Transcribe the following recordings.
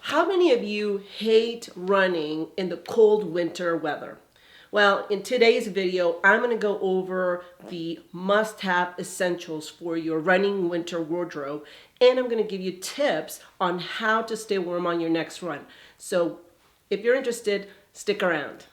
How many of you hate running in the cold winter weather? Well, in today's video, I'm going to go over the must-have essentials for your running winter wardrobe, and I'm going to give you tips on how to stay warm on your next run. So if you're interested, stick around.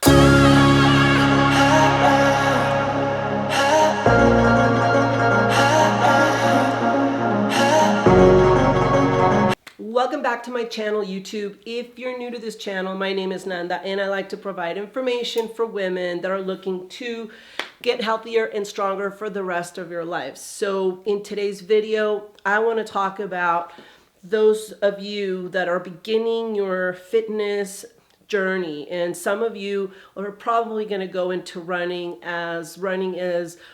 Welcome back to my channel, YouTube. If you're new to this channel, my name is Nanda, and I like to provide information for women that are looking to get healthier and stronger for the rest of your lives. So in today's video, I want to talk about those of you that are beginning your fitness journey, and some of you are probably going to go into running is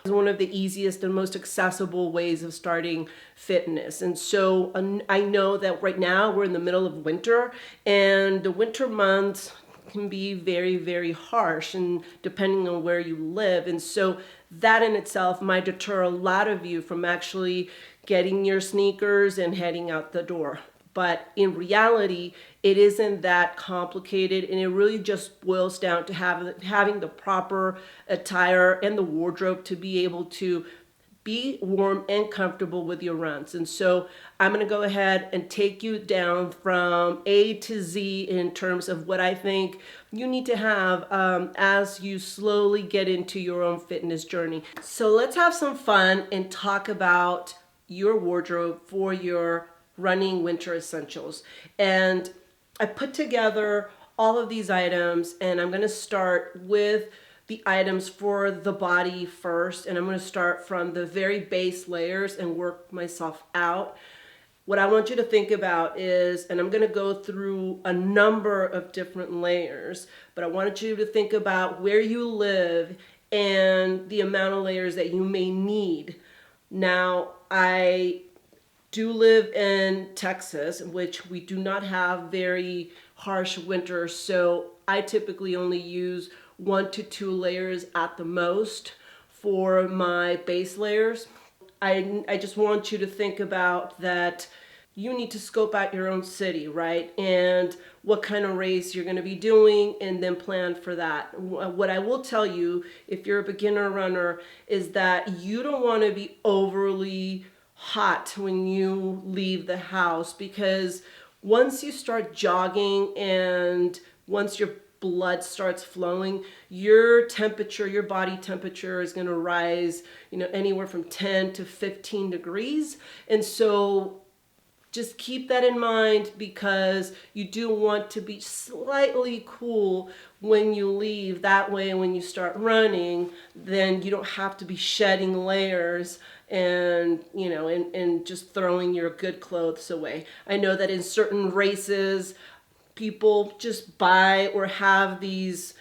one of the easiest and most accessible ways of starting fitness. And so I know that right now we're in the middle of winter, and the winter months can be very, very harsh, and depending on where you live. And so that in itself might deter a lot of you from actually getting your sneakers and heading out the door. But in reality, it isn't that complicated, and it really just boils down to having the proper attire and the wardrobe to be able to be warm and comfortable with your runs. And so I'm going to go ahead and take you down from A to Z in terms of what I think you need to have as you slowly get into your own fitness journey. So let's have some fun and talk about your wardrobe for your running winter essentials. And I put together all of these items, and I'm going to start with the items for the body first, and I'm going to start from the very base layers and work myself out. What I want you to think about is, and I'm going to go through a number of different layers, but I wanted you to think about where you live and the amount of layers that you may need. Now, I do live in Texas, which we do not have very harsh winters, so I typically only use 1 to 2 layers at the most for my base layers. I just want you to think about that you need to scope out your own city, right? And what kind of race you're going to be doing, and then plan for that. What I will tell you, if you're a beginner runner, is that you don't want to be overly hot when you leave the house, because once you start jogging and once your blood starts flowing, your temperature, your body temperature is going to rise, anywhere from 10 to 15 degrees. And so just keep that in mind, because you do want to be slightly cool when you leave. That way, when you start running, then you don't have to be shedding layers and just throwing your good clothes away. I know that in certain races, people just buy or have these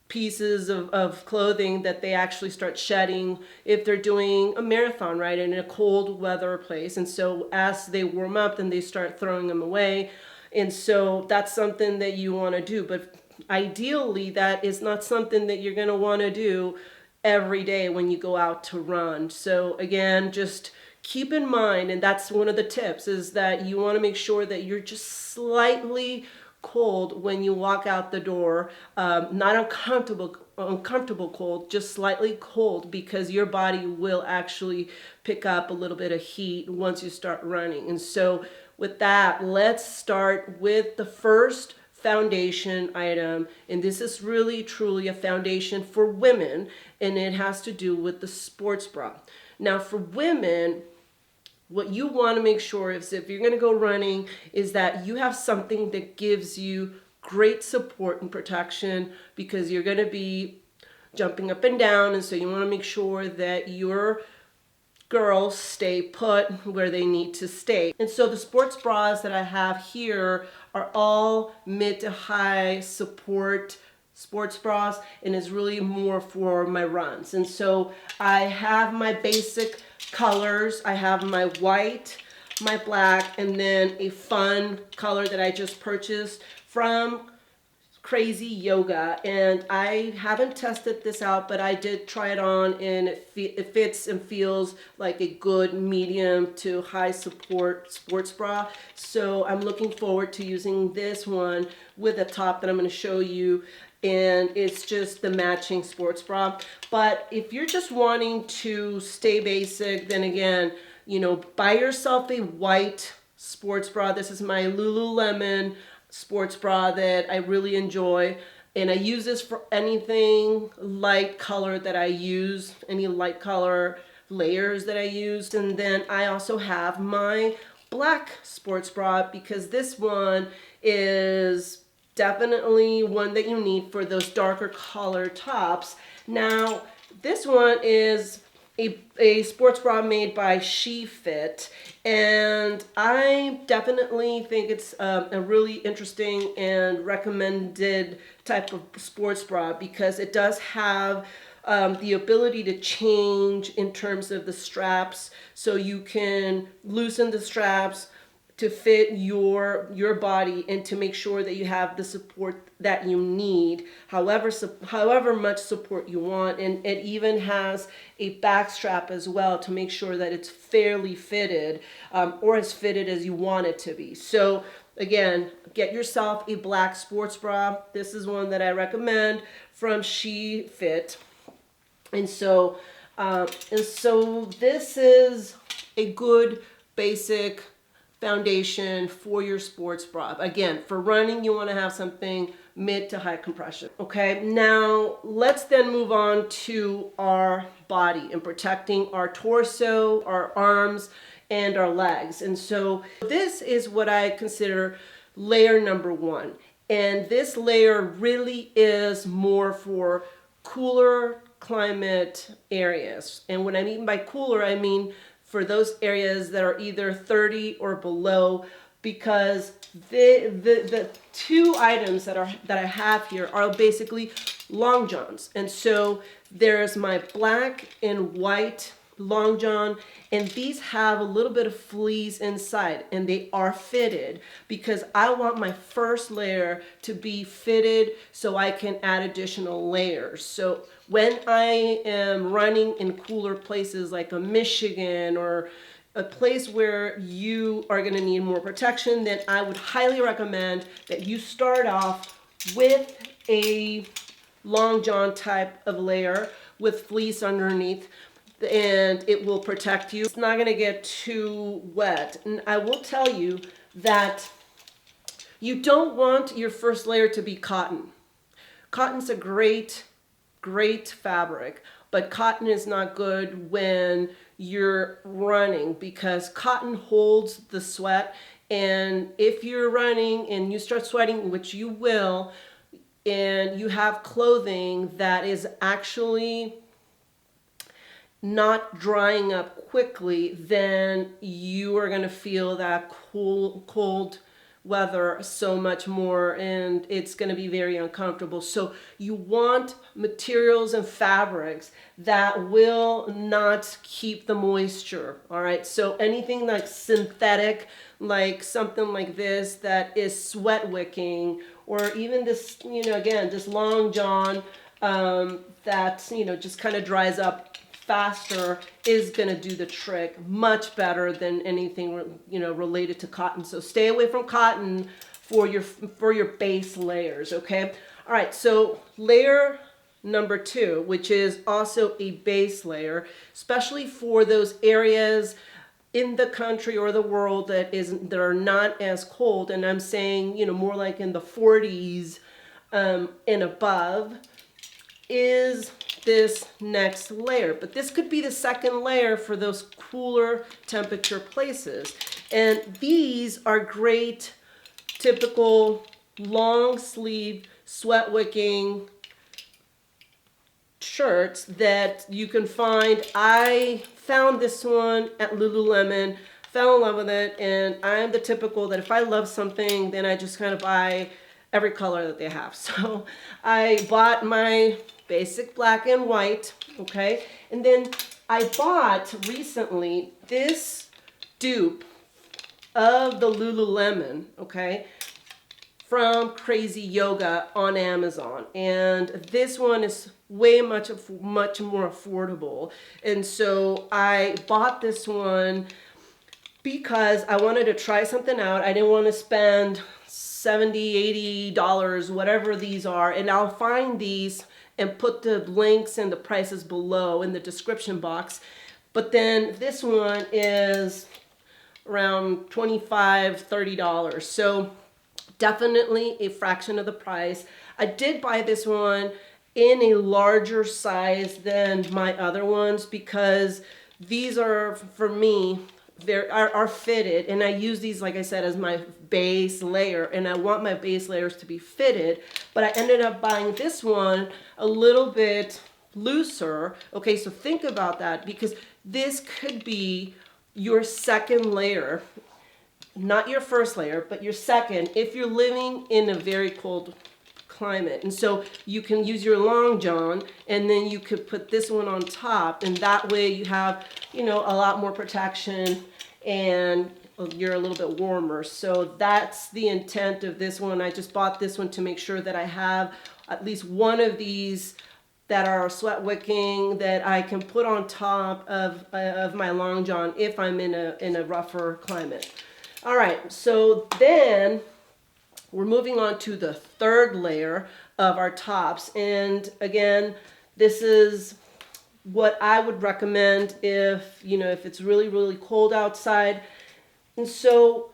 pieces of clothing that they actually start shedding if they're doing a marathon, right, in a cold weather place. And so as they warm up, then they start throwing them away. And so that's something that you want to do. But ideally, that is not something that you're going to want to do every day when you go out to run. So again, just keep in mind, and that's one of the tips, is that you want to make sure that you're just slightly cold when you walk out the door. Not uncomfortable cold, just slightly cold, because your body will actually pick up a little bit of heat once you start running. And so with that, let's start with the first foundation item, and this is really truly a foundation for women, and it has to do with the sports bra. Now for women, what you want to make sure is, if you're going to go running, is that you have something that gives you great support and protection, because you're going to be jumping up and down, and so you want to make sure that your girls stay put where they need to stay. And so the sports bras that I have here are all mid to high support sports bras, and is really more for my runs. And so I have my basic colors. I have my white, my black, and then a fun color that I just purchased from Crazy Yoga, and I haven't tested this out, but I did try it on, and it fits and feels like a good medium to high support sports bra. So I'm looking forward to using this one with a top that I'm going to show you, and it's just the matching sports bra. But if you're just wanting to stay basic, then again, you know, buy yourself a white sports bra. This is my Lululemon sports bra that I really enjoy, and I use this for anything light color that I use, any light color layers that I used. And then I also have my black sports bra, because this one is definitely one that you need for those darker color tops. Now this one is a sports bra made by SheFit, and I definitely think it's a really interesting and recommended type of sports bra, because it does have the ability to change in terms of the straps, so you can loosen the straps to fit your body and to make sure that you have the support that you need, however much support you want. And it even has a back strap as well to make sure that it's fairly fitted, or as fitted as you want it to be. So again, get yourself a black sports bra. This is one that I recommend from SheFit. And so this is a good basic foundation for your sports bra. Again, for running, you want to have something mid to high compression. Okay, now let's then move on to our body and protecting our torso, our arms, and our legs. And so this is what I consider layer number one. And this layer really is more for cooler climate areas. And what I mean by cooler, I mean for those areas that are either 30 or below, because the two items that I have here are basically long johns. And so there's my black and white long john, and these have a little bit of fleece inside, and they are fitted because I want my first layer to be fitted so I can add additional layers. So when I am running in cooler places like a Michigan or a place where you are going to need more protection, then I would highly recommend that you start off with a long john type of layer with fleece underneath, and it will protect you. It's not going to get too wet. And I will tell you that you don't want your first layer to be cotton. Cotton's a great fabric, but cotton is not good when you're running, because cotton holds the sweat, and if you're running and you start sweating, which you will, and you have clothing that is actually not drying up quickly, then you are going to feel that cold weather so much more, and it's going to be very uncomfortable. So you want materials and fabrics that will not keep the moisture. All right, so anything like synthetic, like something like this that is sweat wicking, or even this, you know, again, this long john that, you know, just kind of dries up faster, is going to do the trick much better than anything, you know, related to cotton. So stay away from cotton for your base layers. Okay, all right, so layer number two, which is also a base layer, especially for those areas in the country or the world that are not as cold, and I'm saying, you know, more like in the 40s and above, is this next layer. But this could be the second layer for those cooler temperature places. And these are great, typical long sleeve sweat wicking shirts that you can find. I found this one at Lululemon, fell in love with it, and I'm the typical that if I love something, then I just kind of buy every color that they have. So I bought my basic black and white, okay? And then I bought recently this dupe of the Lululemon, okay, from Crazy Yoga on Amazon, and this one is way much more affordable. And so I bought this one because I wanted to try something out. I didn't want to spend $70, $80, whatever these are, and I'll find these and put the links and the prices below in the description box. But then this one is around $25, $30. So definitely a fraction of the price. I did buy this one in a larger size than my other ones because these are, for me, are fitted, and I use these, like I said, as my base layer, and I want my base layers to be fitted, but I ended up buying this one a little bit looser. Okay, so think about that, because this could be your second layer, not your first layer, but your second, if you're living in a very cold climate. And so you can use your long john, and then you could put this one on top, and that way you have, you know, a lot more protection and you're a little bit warmer. So that's the intent of this one. I just bought this one to make sure that I have at least one of these that are sweat wicking that I can put on top of my long john if I'm in a rougher climate. All right, so then we're moving on to the third layer of our tops. And again, this is what I would recommend if, you know, if it's really, really cold outside. And so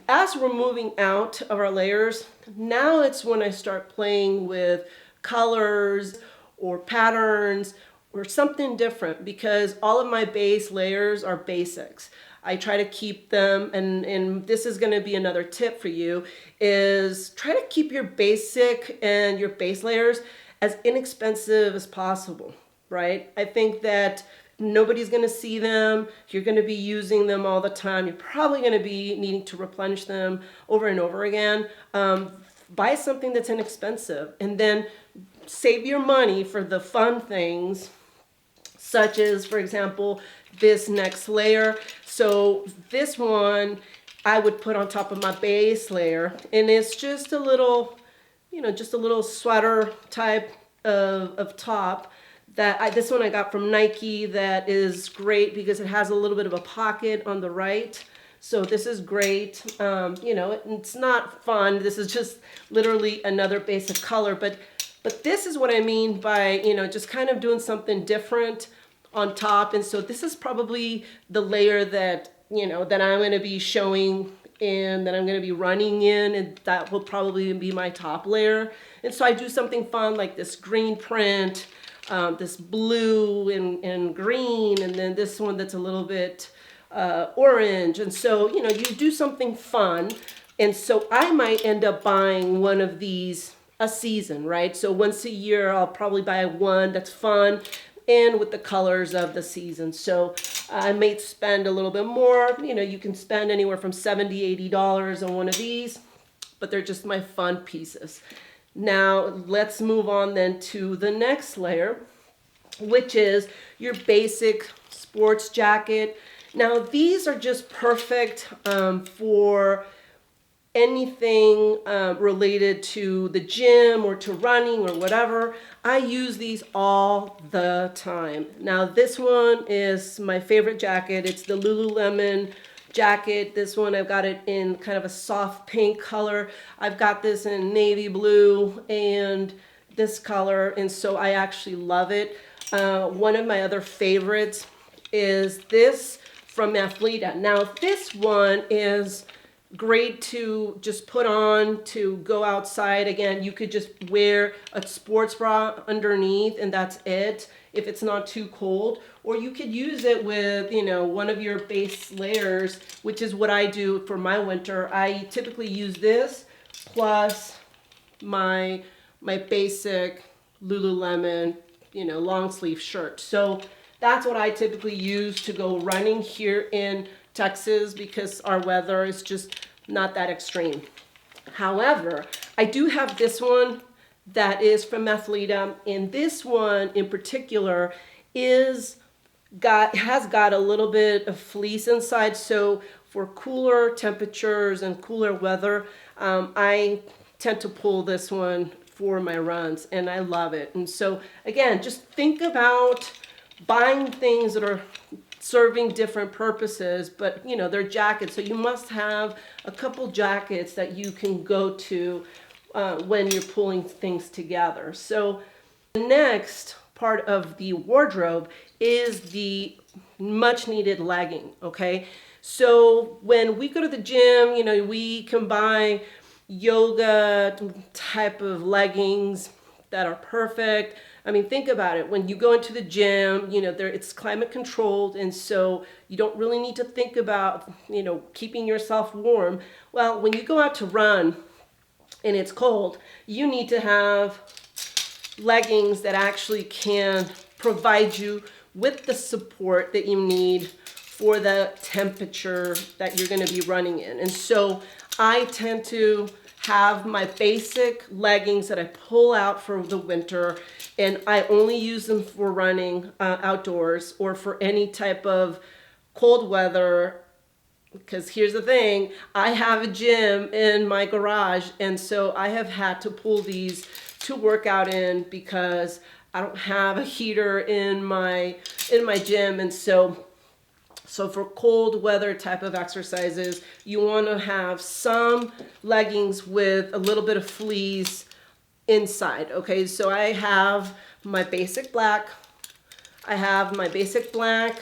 as we're moving out of our layers, now it's when I start playing with colors or patterns or something different, because all of my base layers are basics. I try to keep them, and this is going to be another tip for you, is try to keep your basic and your base layers as inexpensive as possible, right? I think that nobody's going to see them. You're going to be using them all the time. You're probably going to be needing to replenish them over and over again. Buy something that's inexpensive, and then save your money for the fun things, such as, for example, this next layer. So this one I would put on top of my base layer, and it's just a little, you know, just a little sweater type of top that this one I got from Nike, that is great because it has a little bit of a pocket on the right. So this is great. You know, it's not fun. This is just literally another basic color, but this is what I mean by, you know, just kind of doing something different on top. And so this is probably the layer that, you know, that I'm going to be showing and that I'm going to be running in, and that will probably be my top layer. And so I do something fun like this green print, this blue and green, and then this one that's a little bit orange. And so, you know, you do something fun. And so I might end up buying one of these a season, right? So once a year, I'll probably buy one that's fun and with the colors of the season. So I may spend a little bit more. You know, you can spend anywhere from $70, $80 on one of these, but they're just my fun pieces. Now let's move on then to the next layer, which is your basic sports jacket. Now these are just perfect for anything related to the gym or to running or whatever. I use these all the time. Now this one is my favorite jacket. It's the Lululemon Jacket. This one, I've got it in kind of a soft pink color. I've got this in navy blue and this color, and so I actually love it. One of my other favorites is this from Athleta. Now this one is great to just put on to go outside. Again, you could just wear a sports bra underneath and that's it if it's not too cold, or you could use it with, you know, one of your base layers, which is what I do for my winter. I typically use this plus my basic Lululemon, you know, long sleeve shirt. So that's what I typically use to go running here in Texas, because our weather is just not that extreme. However, I do have this one that is from Athleta, and this one in particular has got a little bit of fleece inside. So for cooler temperatures and cooler weather, I tend to pull this one for my runs, and I love it. And so again, just think about buying things that are serving different purposes, but you know, they're jackets, so you must have a couple jackets that you can go to when you're pulling things together. So the next part of the wardrobe is the much needed legging. Okay, so when we go to the gym, you know, we can buy yoga type of leggings that are perfect. I mean, think about it. When you go into the gym, you know, it's climate controlled, and so you don't really need to think about, you know, keeping yourself warm. Well, when you go out to run and it's cold, you need to have leggings that actually can provide you with the support that you need for the temperature that you're going to be running in. And so I tend to have my basic leggings that I pull out for the winter, and I only use them for running outdoors or for any type of cold weather. Because here's the thing, I have a gym in my garage, and so I have had to pull these to work out in because I don't have a heater in my gym. And so for cold weather type of exercises, you want to have some leggings with a little bit of fleece inside. Okay, so I have my basic black. I have my basic black,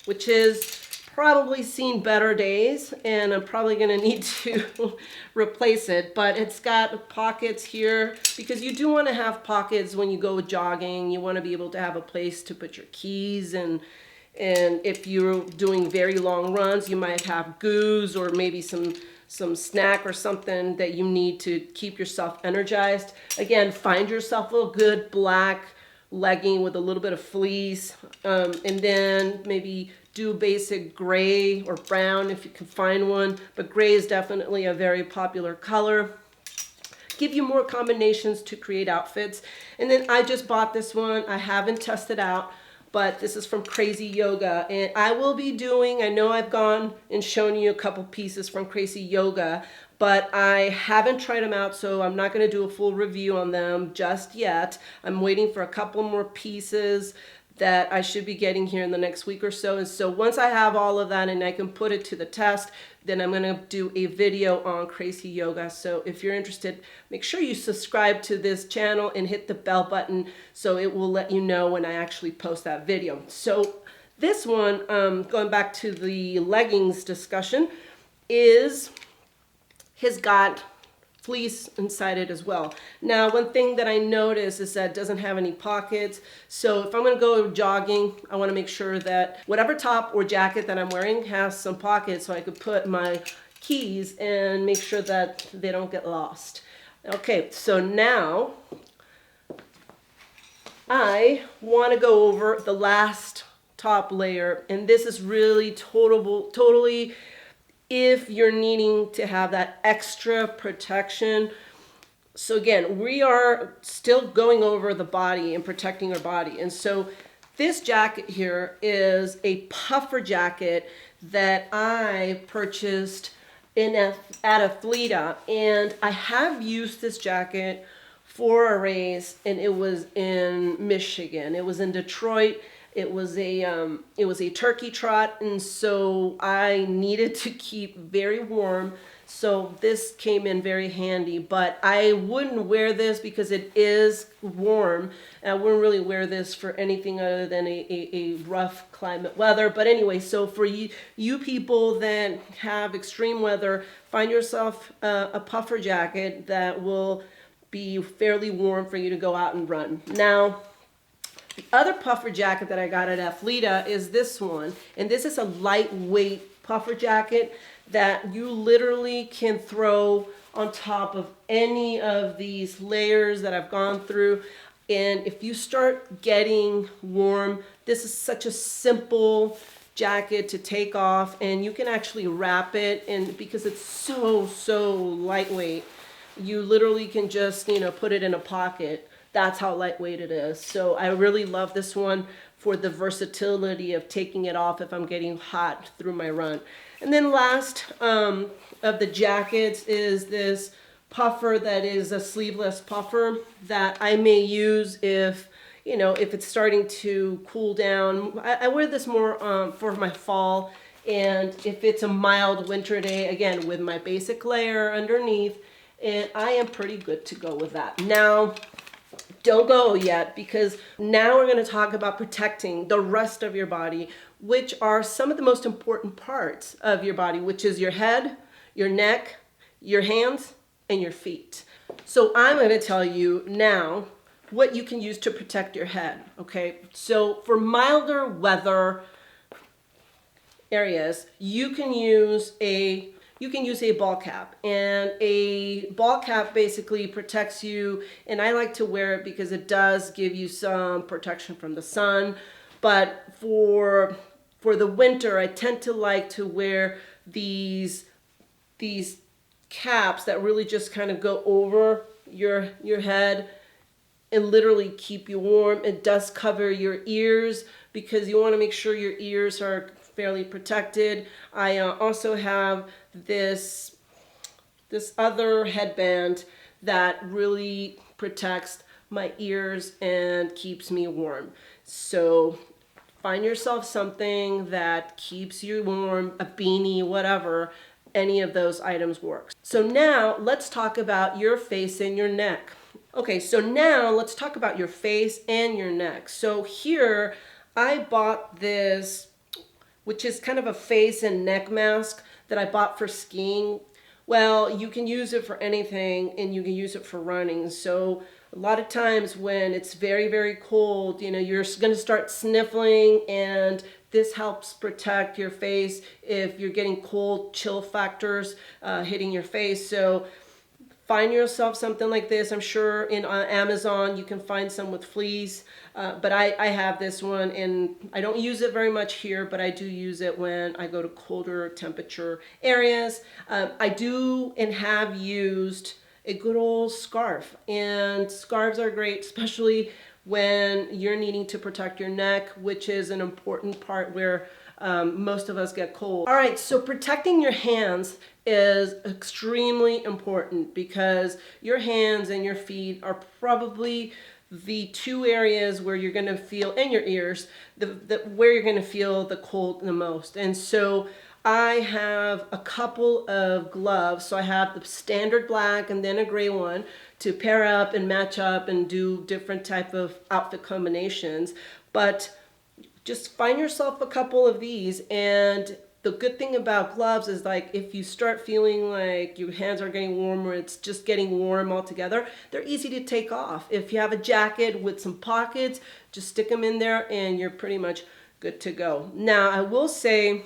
which is probably seen better days, and I'm probably going to need to replace it, but it's got pockets here because you do want to have pockets when you go jogging. You want to be able to have a place to put your keys, and if you're doing very long runs, you might have goos or maybe some snack or something that you need to keep yourself energized. Again, find yourself a good black legging with a little bit of fleece, and then maybe do basic gray or brown if you can find one, but gray is definitely a very popular color. Give you more combinations to create outfits. And then I just bought this one. I haven't tested out, but this is from Crazy Yoga, and I will be doing, I know I've gone and shown you a couple pieces from Crazy Yoga, but I haven't tried them out, so I'm not going to do a full review on them just yet. I'm waiting for a couple more pieces that I should be getting here in the next week or so. And so once I have all of that and I can put it to the test, then I'm going to do a video on Crazy Yoga. So if you're interested, make sure you subscribe to this channel and hit the bell button so it will let you know when I actually post that video. So this one, going back to the leggings discussion, has got fleece inside it as well. Now, one thing that I noticed is that it doesn't have any pockets. So if I'm going to go jogging, I want to make sure that whatever top or jacket that I'm wearing has some pockets so I could put my keys and make sure that they don't get lost. Okay, so now I want to go over the last top layer, and this is really totally if you're needing to have that extra protection. So again, we are still going over the body and protecting our body. And so this jacket here is a puffer jacket that I purchased at Athleta, and I have used this jacket for a race, and it was in Michigan. It was in Detroit. It was a turkey trot, and so I needed to keep very warm. So this came in very handy, but I wouldn't wear this because it is warm. And I wouldn't really wear this for anything other than a rough climate weather. But anyway, so for you people that have extreme weather, find yourself a puffer jacket that will be fairly warm for you to go out and run. Now, the other puffer jacket that I got at Athleta is this one, and this is a lightweight puffer jacket that you literally can throw on top of any of these layers that I've gone through. And if you start getting warm, this is such a simple jacket to take off, and you can actually wrap it, and because it's so lightweight, you literally can just, put it in a pocket. That's how lightweight it is. So I really love this one for the versatility of taking it off if I'm getting hot through my run. And then last of the jackets is this puffer that is a sleeveless puffer that I may use if, you know, if it's starting to cool down. I wear this more for my fall, and if it's a mild winter day, again, with my basic layer underneath, and I am pretty good to go with that. Now, don't go yet, because now we're going to talk about protecting the rest of your body, which are some of the most important parts of your body, which is your head, your neck, your hands, and your feet. So I'm going to tell you now what you can use to protect your head, okay? So for milder weather areas, you can use a ball cap, and a ball cap basically protects you, and I like to wear it because it does give you some protection from the sun. But for the winter, I tend to like to wear these caps that really just kind of go over your head and literally keep you warm. It does cover your ears because you want to make sure your ears are fairly protected. I also have this other headband that really protects my ears and keeps me warm. So find yourself something that keeps you warm, a beanie, whatever. Any of those items works. So now let's talk about your face and your neck. Okay, so now let's talk about your face and your neck. So here I bought this, which is kind of a face and neck mask that I bought for skiing. Well, you can use it for anything, and you can use it for running. So a lot of times when it's very, very cold, you know, you're going to start sniffling, and this helps protect your face if you're getting cold chill factors hitting your face. So find yourself something like this. I'm sure in Amazon you can find some with fleece, but I have this one, and I don't use it very much here, but I do use it when I go to colder temperature areas. I do and have used a good old scarf, and scarves are great, especially when you're needing to protect your neck, which is an important part where most of us get cold. All right, so protecting your hands is extremely important because your hands and your feet are probably the two areas where you're going to feel, and your ears, where you're going to feel the cold the most. And so I have a couple of gloves. So I have the standard black and then a gray one to pair up and match up and do different type of outfit combinations. But just find yourself a couple of these, and the good thing about gloves is, like, if you start feeling like your hands are getting warm or it's just getting warm altogether, they're easy to take off. If you have a jacket with some pockets, just stick them in there and you're pretty much good to go. Now, I will say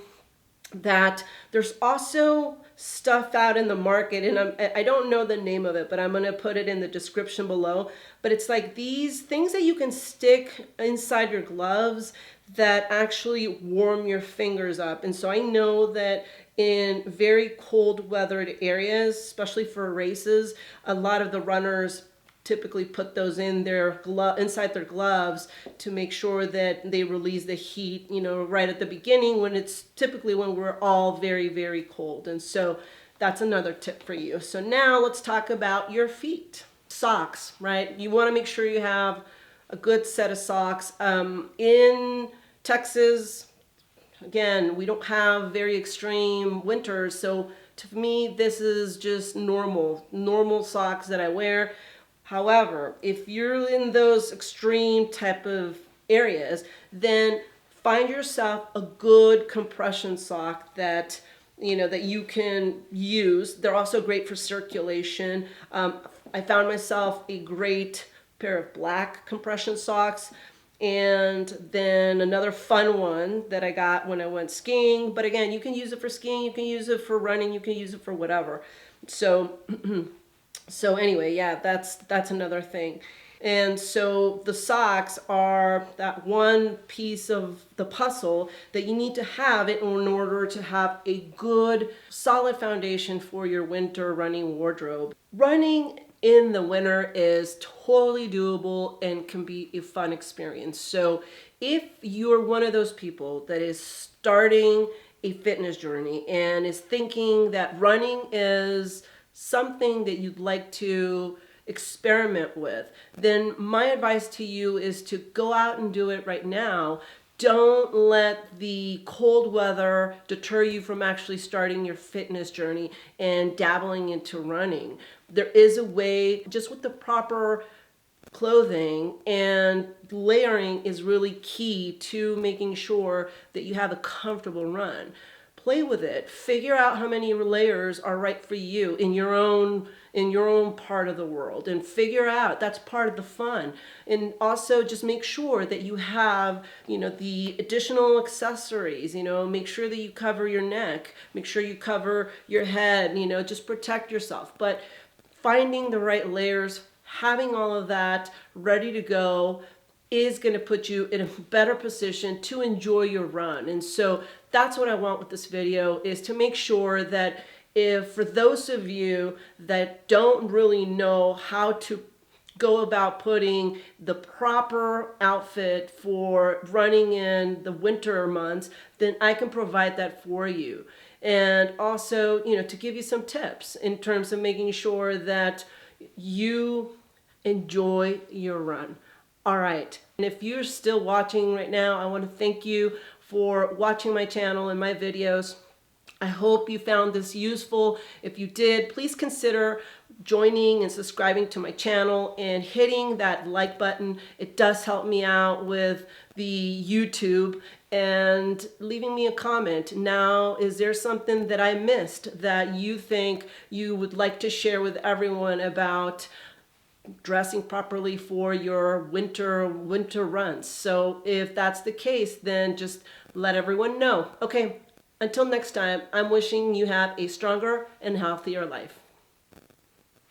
that there's also stuff out in the market, and I don't know the name of it, but I'm going to put it in the description below. But it's like these things that you can stick inside your gloves that actually warm your fingers up. And so I know that in very cold weathered areas, especially for races, a lot of the runners typically put those in their inside their gloves to make sure that they release the heat, you know, right at the beginning, when it's typically when we're all very, very cold. And so that's another tip for you. So now let's talk about your feet. Socks, right? You want to make sure you have a good set of socks. In Texas, again, we don't have very extreme winters, so to me this is just normal socks that I wear. However, if you're in those extreme type of areas, then find yourself a good compression sock that you can use. They're also great for circulation. I found myself a great pair of black compression socks, and then another fun one that I got when I went skiing. But again, you can use it for skiing, you can use it for running, you can use it for whatever. So anyway, yeah, that's another thing. And so the socks are that one piece of the puzzle that you need to have in order to have a good, solid foundation for your winter running wardrobe. Running in the winter is totally doable and can be a fun experience. So if you're one of those people that is starting a fitness journey and is thinking that running is something that you'd like to experiment with, then my advice to you is to go out and do it right now. Don't let the cold weather deter you from actually starting your fitness journey and dabbling into running. There is a way, just with the proper clothing, and layering is really key to making sure that you have a comfortable run. Play with it. Figure out how many layers are right for you in your own part of the world, and figure out, that's part of the fun. And also just make sure that you have, the additional accessories, make sure that you cover your neck, make sure you cover your head, just protect yourself. But finding the right layers, having all of that ready to go, is going to put you in a better position to enjoy your run. And so that's what I want with this video, is to make sure that, if for those of you that don't really know how to go about putting the proper outfit for running in the winter months, then I can provide that for you. And also, to give you some tips in terms of making sure that you enjoy your run. All right. And if you're still watching right now, I want to thank you for watching my channel and my videos. I hope you found this useful. If you did, please consider joining and subscribing to my channel and hitting that like button. It does help me out with the YouTube, and leaving me a comment. Now, is there something that I missed that you think you would like to share with everyone about dressing properly for your winter runs? So if that's the case, then just let everyone know. Okay, until next time, I'm wishing you have a stronger and healthier life.